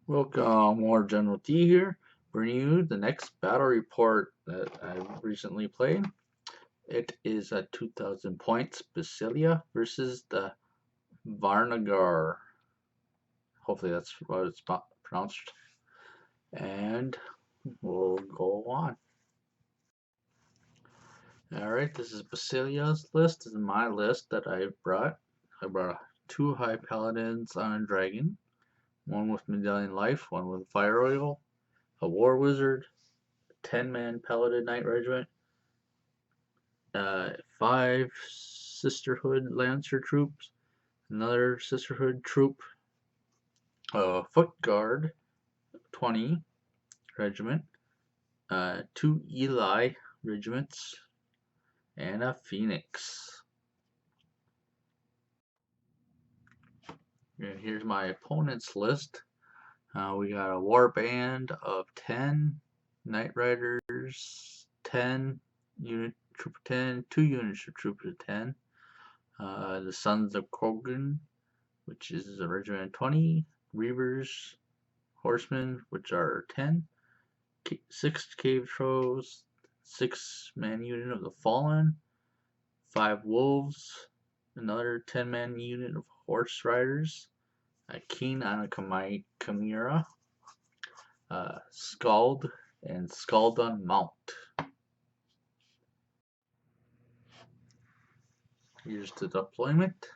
Welcome, more General D here, bringing you the next battle report that I recently played. It is at 2,000 points, Basilea versus the Varangur. Hopefully that's what it's pronounced. And we'll go on. Alright, this is Basilea's list. This is my list that I brought. I brought two high paladins on a dragon, one with medallion life, one with fire oil, a war wizard, 10-man paladin knight regiment, 5 Sisterhood Lancer troops, another Sisterhood troop, a Foot Guard 20 regiment, 2 Eli regiments, and a Phoenix. And here's my opponent's list. We got a war band of 10 Knight Riders, 10 unit troop of 10, 2 units of troop of 10, the Sons of Krogan, which is a regiment 20, Reavers, Horsemen, which are 10, 6 Cave Trolls, 6-man unit of the Fallen, 5 Wolves, another 10-man unit of Horse Riders, a Keen on a Chimera, Scald, and Scald on Mount. Here's the deployment.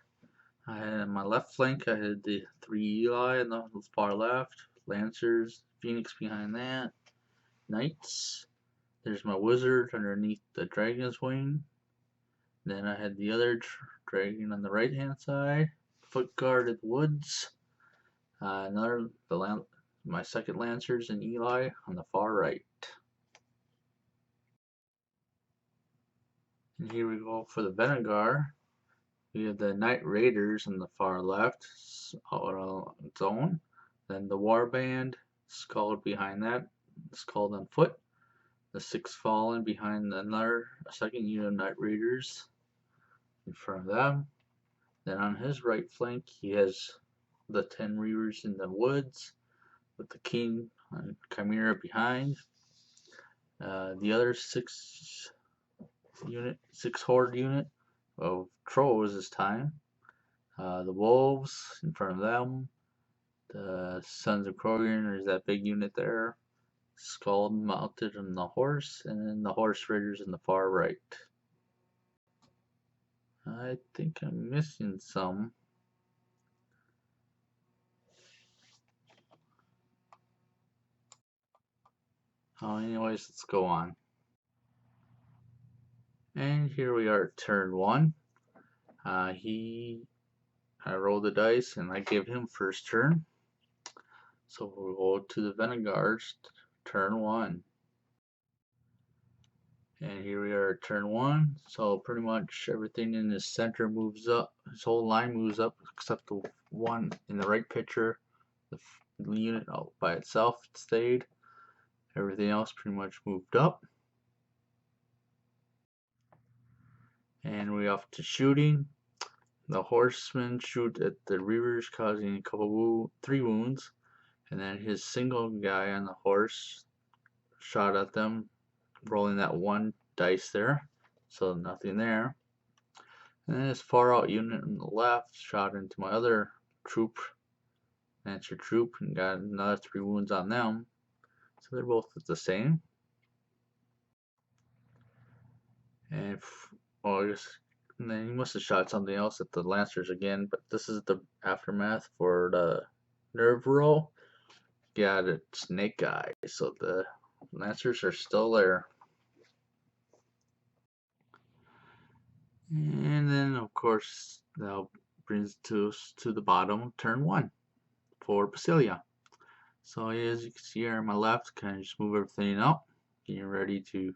I had on my left flank, I had the 3 Eli on the far left, Lancers, Phoenix behind that, Knights. There's my wizard underneath the dragon's wing. Then I had the other dragon on the right hand side, Foot Guard at the woods. My second Lancers and Eli on the far right. And here we go for the Varangur. We have the Knight Raiders on the far left, out on its own. Then the Warband, Scald behind that, Scald on foot. The 6 Fallen behind another second unit of Knight Raiders in front of them. Then on his right flank, he has the 10 Reavers in the woods with the King and Chimera behind. The other 6 Horde unit of Trolls this time. The Wolves in front of them. The Sons of Krogan, there's that big unit there. Scald mounted on the horse, and then the Horse Raiders in the far right. I think I'm missing some. Anyways, let's go on. And here we are at turn 1. I rolled the dice and I gave him first turn. So we'll go to the Vanguard's turn 1. And here we are at turn 1. So pretty much everything in the center moves up. This whole line moves up except the one in the right picture. The unit out by itself stayed. Everything else pretty much moved up. And we off to shooting. The horsemen shoot at the reavers, causing a 3 wounds. And then his single guy on the horse shot at them, rolling that 1 dice there. So nothing there. And then his far out unit on the left shot into my other troop, Lancer troop, and got another 3 wounds on them. So they're both the same. And then he must have shot something else at the Lancers again, but this is the aftermath for the nerve roll. Got a snake eye, so the Lancers are still there. And then, of course, that brings us to the bottom, turn 1 for Basilea. So as you can see here on my left, kind of just move everything up, getting ready to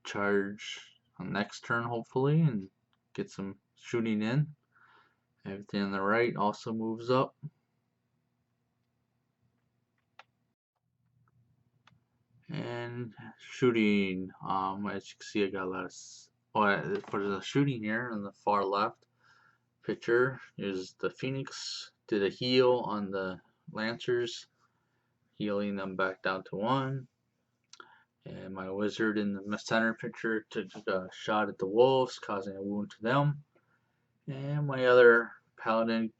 charge on next turn hopefully and get some shooting in. Everything on the right also moves up. And shooting, as you can see, I got a lot of, for the shooting here on the far left picture is the Phoenix did a heal on the Lancers, healing them back down to 1. And my wizard in the center picture took a shot at the wolves, causing a wound to them. And my other paladin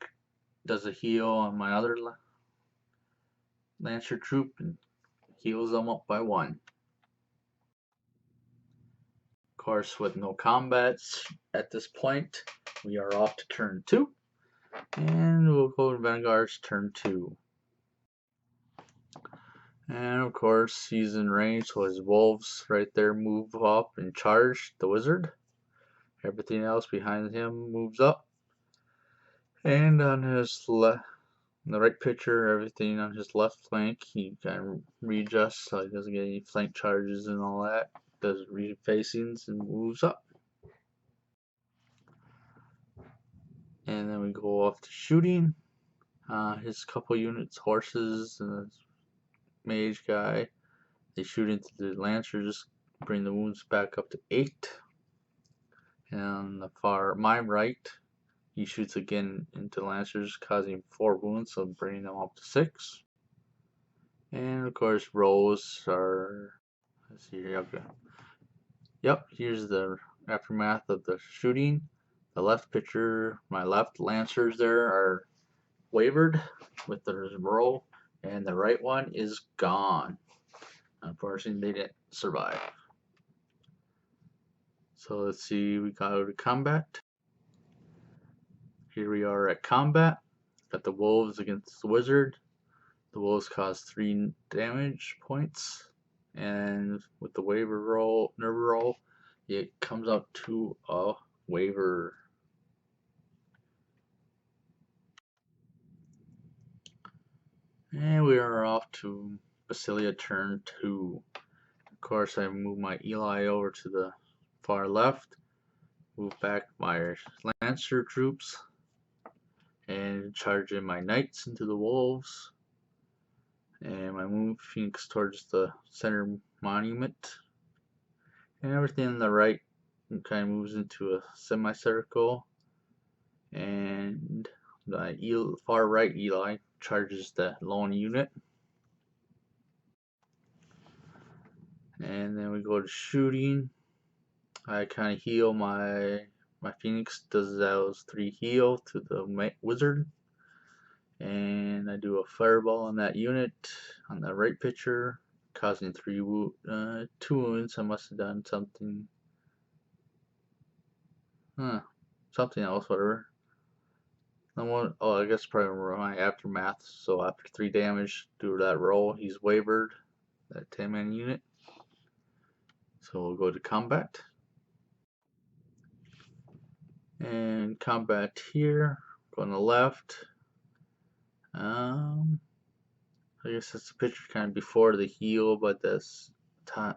does a heal on my other lancer troop and heals them up by 1. Of course, with no combats at this point, we are off to turn 2. And we'll go to Vanguard's turn 2. And of course, he's in range, so his wolves right there move up and charge the wizard. Everything else behind him moves up. And on his left, in the right picture, everything on his left flank, he kind of readjusts so he doesn't get any flank charges and all that. Does refacings and moves up. And then we go off to shooting. His couple units, horses and his mage guy, they shoot into the lancer, just bring the wounds back up to 8. And on the my right, he shoots again into lancers, causing 4 wounds, so bringing them up to 6. And of course, rows are. Let's see here. Yep, here's the aftermath of the shooting. The left picture, my left lancers there are wavered with the row, and the right one is gone. Unfortunately, they didn't survive. So let's see, we go to combat. Here we are at combat. Got the wolves against the wizard. The wolves cause 3 damage points, and with the waver roll, nerve roll, it comes up to a waver. And we are off to Basilea turn 2. Of course, I move my Eli over to the far left, move back my lancer troops, and charge in my knights into the wolves. And I move Phoenix towards the center monument. And everything on the right kind of moves into a semicircle. And the far right Eli charges the lone unit. And then we go to shooting. I kind of heal my Phoenix does those 3 heal to the wizard. And I do a fireball on that unit on the right picture, causing 2 wounds. I must have done something. Something else, whatever. I guess probably my aftermath. So after 3 damage due to that roll, he's wavered, that 10-man unit. So we'll go to combat. And combat here, go on the left. I guess that's the picture kind of before the heal, but this time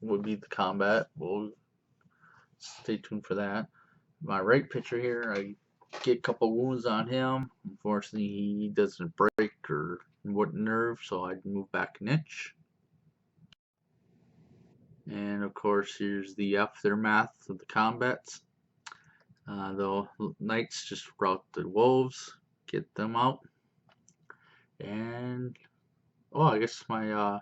would be the combat. We'll stay tuned for that. My right picture here, I get a couple wounds on him. Unfortunately, he doesn't break or wouldn't nerve, so I'd move back an inch. And of course, here's the aftermath of the combats. The knights just rout the wolves, get them out. And I guess my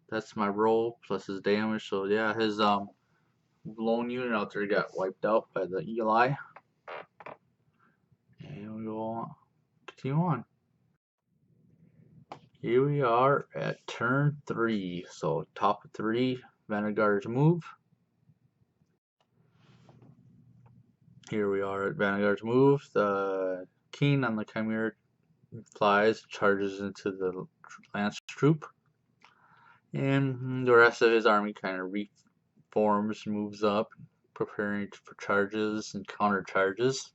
that's my roll plus his damage. So yeah, his lone unit out there got wiped out by the Eli. And we will continue on. Here we are at turn 3. So top of 3, Vanguard's move. Here we are at Vanguard's move. The king on the Chimera flies, charges into the lance troop. And the rest of his army kind of reforms, moves up, preparing for charges and counter charges.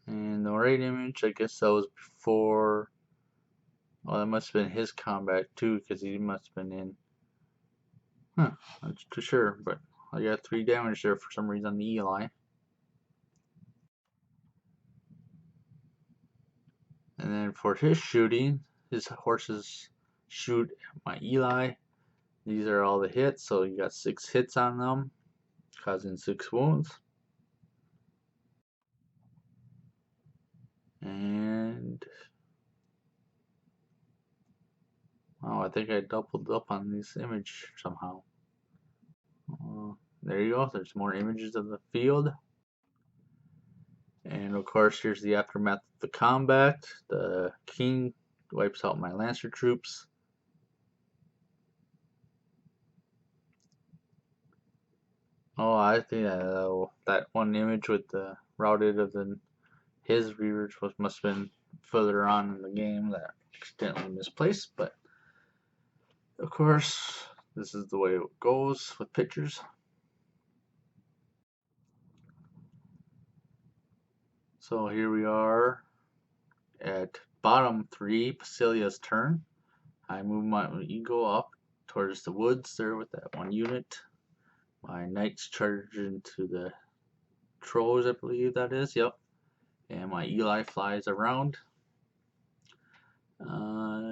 And the right image, I guess that was before. Well, that must have been his combat too, because he must have been in. Not too sure, but I got 3 damage there for some reason on the Eli. And then for his shooting, his horses shoot my Eli. These are all the hits, so you got 6 hits on them, causing 6 wounds. think I doubled up on this image somehow. There you go. There's more images of the field. And of course, here's the aftermath of the combat. The king wipes out my lancer troops. Oh, I think that one image with the routed of his reavers must have been further on in the game that accidentally misplaced. But of course, this is the way it goes with pictures. So here we are at bottom 3, Basilea's turn. I move my eagle up towards the woods there with that one unit. My knights charge into the trolls, I believe that is, yep. And my Eli flies around.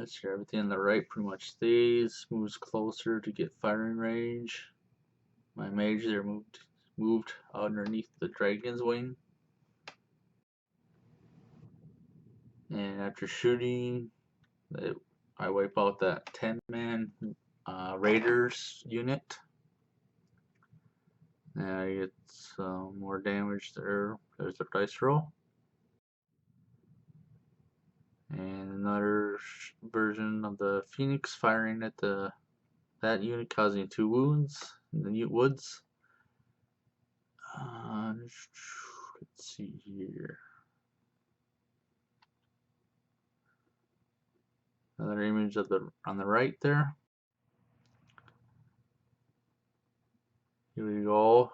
Sure, everything on the right pretty much stays, moves closer to get firing range. My mage there moved underneath the dragon's wing. And after shooting, I wipe out that 10-man raiders unit. And I get some more damage there. There's the dice roll. And another version of the Phoenix firing at that unit, causing 2 wounds in the woods. Let's see here. Another image of on the right there. Here we go.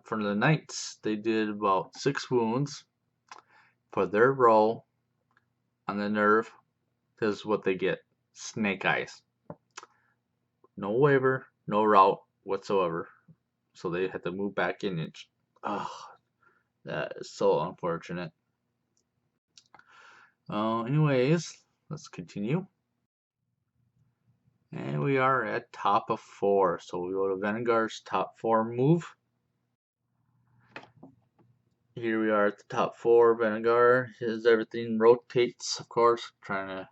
For the knights, they did about 6 wounds. For their roll on the nerve, this is what they get: snake eyes. No waiver, no route whatsoever. So they had to move back in. That is so unfortunate. Anyways, let's continue. And we are at top of 4. So we go to Varangar's top 4 move. Here we are at the top 4. Varangur, as everything rotates, of course, trying to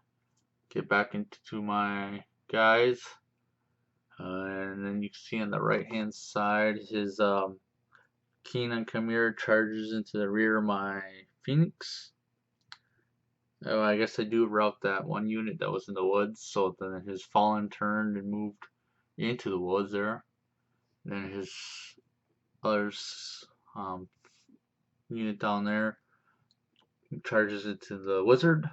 get back into my guys. And then you can see on the right hand side, his Keen on Khmer charges into the rear of my Phoenix. Oh, I guess I do route that one unit that was in the woods, so then his Fallen turned and moved into the woods there. Then his other unit down there charges into the wizard.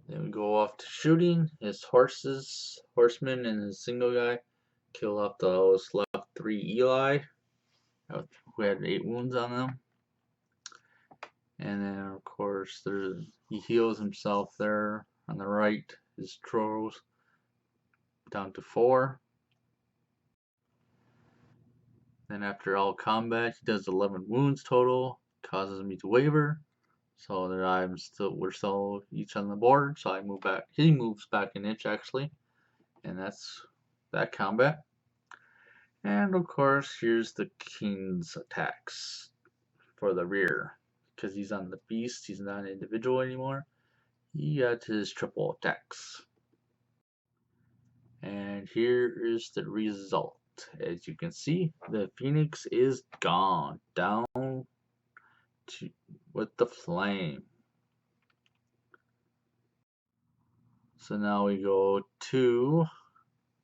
Then we go off to shooting. His horsemen, and his single guy kill off those left 3 Eli, who had 8 wounds on them. And then, of course, he heals himself there on the right. His trolls down to 4. Then after all combat, he does 11 wounds total, causes me to waver. So that we're still each on the board. So I move back. He moves back an inch actually, and that's that combat. And of course, here's the king's attacks for the rear, because he's on the beast. He's not an individual anymore. He got his triple attacks. And here is the result. As you can see, the Phoenix is gone down with the flame. So now we go to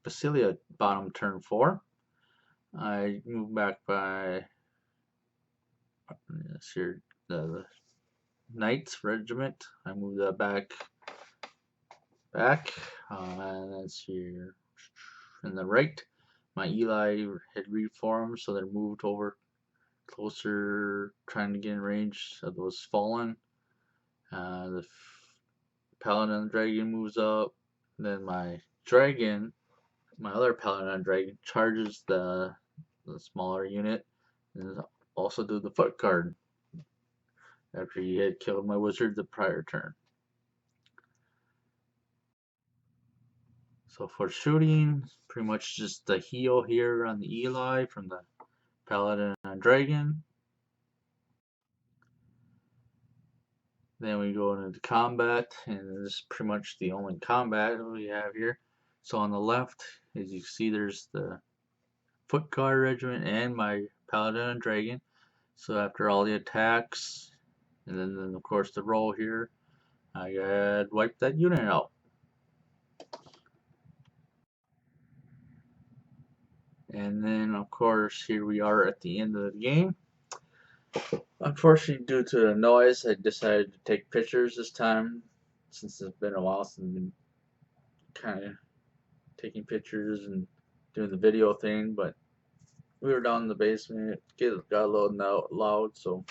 Basilea, bottom turn 4. I move back by here the Knights Regiment. I move that back, and that's here in the right. My Eli had reformed, so they're moved over closer, trying to get in range of those fallen. The Paladin Dragon moves up. Then my other Paladin Dragon, charges the smaller unit, and also do the foot guard after he had killed my wizard the prior turn. So for shooting, pretty much just the heal here on the Eli from the Paladin and Dragon. Then we go into combat, and this is pretty much the only combat we have here. So on the left, as you see, there's the foot guard regiment and my paladin and dragon. So after all the attacks, and then of course the roll here, I had wiped that unit out. And then of course here we are at the end of the game. Unfortunately, due to the noise, I decided to take pictures this time, since it's been a while since I've been kind of taking pictures and doing the video thing. But we were down in the basement, it got a little loud, so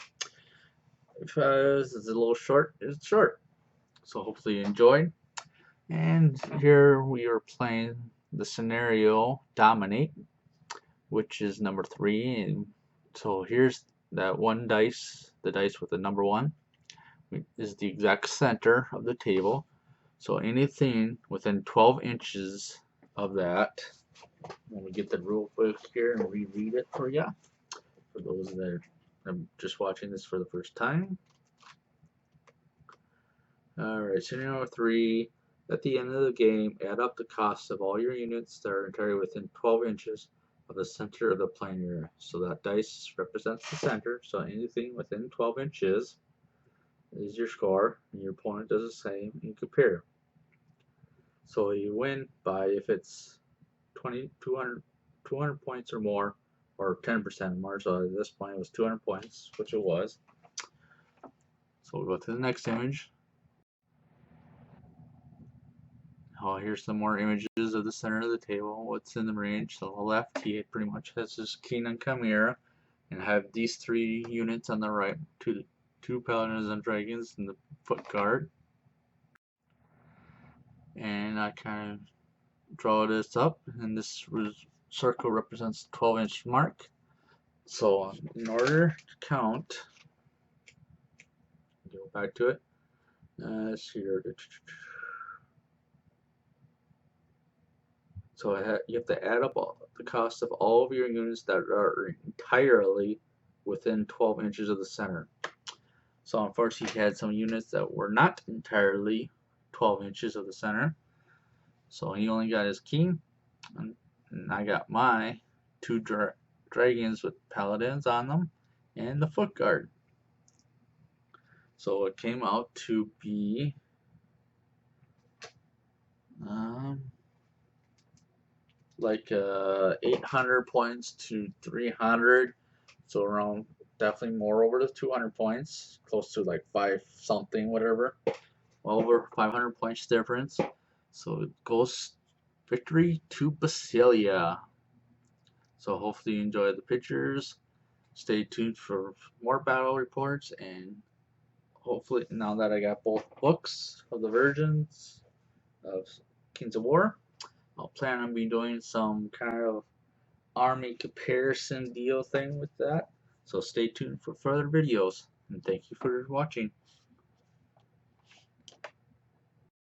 if this is a little short, it's short. So hopefully you enjoyed. And here we are playing the scenario Dominate, which is number 3. And so here's that one dice, the dice with the number 1, is the exact center of the table. So anything within 12 inches of that, let me get the rule book here and reread it for you, for those that are just watching this for the first time. Alright, scenario 3. At the end of the game, add up the costs of all your units that are entirely within 12 inches of the center of the playing area. So that dice represents the center, so anything within 12 inches is your score, and your opponent does the same, and you compare. So you win by if it's 200 points or more, or 10% more. So at this point it was 200 points, which it was. So we'll go to the next image. Oh, here's some more images of the center of the table, what's in the range. So on the left, he pretty much has his king and chimera, and have these 3 units on the right, two paladins and dragons and the foot guard. And I kind of draw this up, and this circle represents the 12-inch mark. So in order to count, go back to it. Let's see here. So you have to add up the cost of all of your units that are entirely within 12 inches of the center. So unfortunately, he had some units that were not entirely 12 inches of the center. So he only got his king, and I got my 2 dragons with paladins on them, and the foot guard. So it came out to be like 800 points to 300, so around, definitely more over the 200 points, close to like 5 something, whatever, well over 500 points difference. So it goes victory to Basilea. So hopefully you enjoy the pictures. Stay tuned for more battle reports, and hopefully now that I got both books of the versions of Kings of War, I'll plan on be doing some kind of army comparison deal thing with that. So stay tuned for further videos, and thank you for watching.